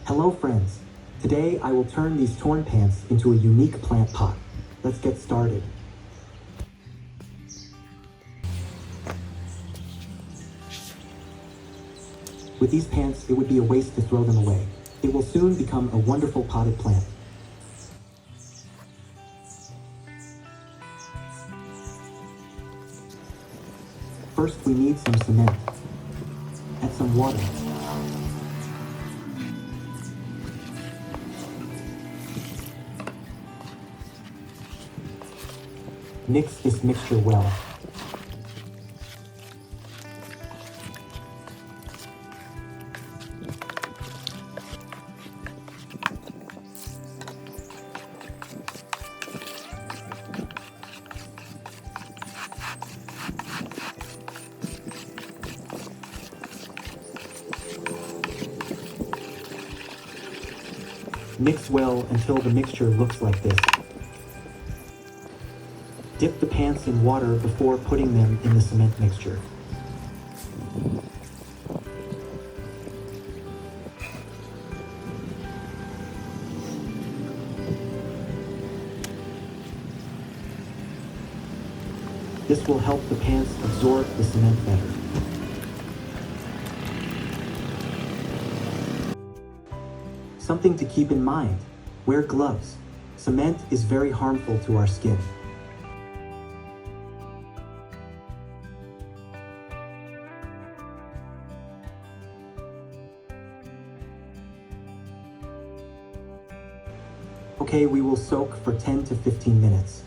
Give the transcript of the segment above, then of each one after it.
Hello friends! Today I will turn these torn pants into a unique plant pot. Let's get started. With these pants, it would be a waste to throw them away. It will soon become a wonderful potted plant. First, we need some cement. Add some water. Mix this mixture well. Mix well until the mixture looks like this. Dip the pants in water before putting them in the cement mixture. This will help the pants absorb the cement better. Something to keep in mind: wear gloves. Cement is very harmful to our skin. Okay, we will soak for 10 to 15 minutes.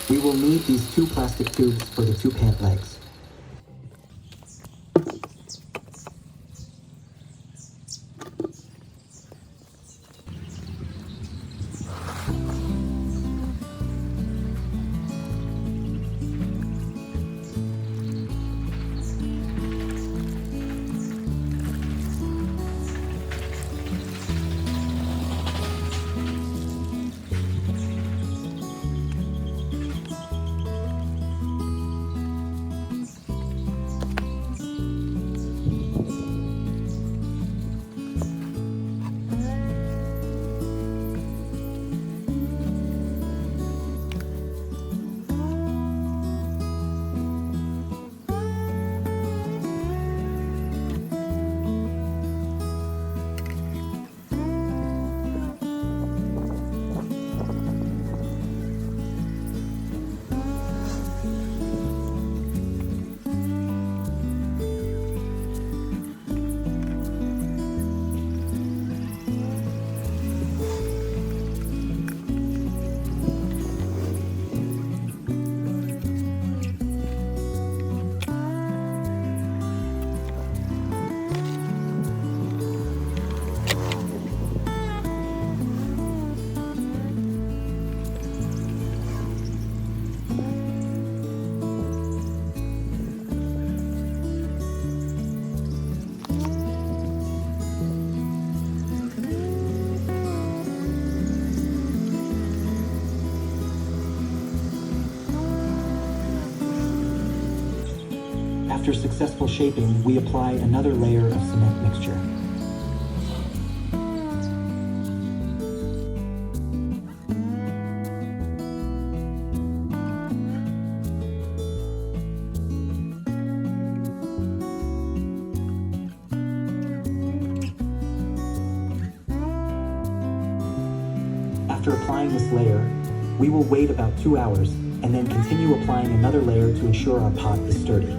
We will need these 2 plastic tubes for the 2 pant legs. After successful shaping, we apply another layer of cement mixture. After applying this layer, we will wait about 2 hours and then continue applying another layer to ensure our pot is sturdy.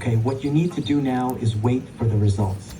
Okay, what you need to do now is wait for the results.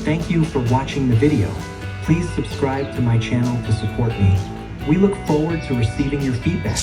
Thank you for watching the video. Please subscribe to my channel to support me. We look forward to receiving your feedback.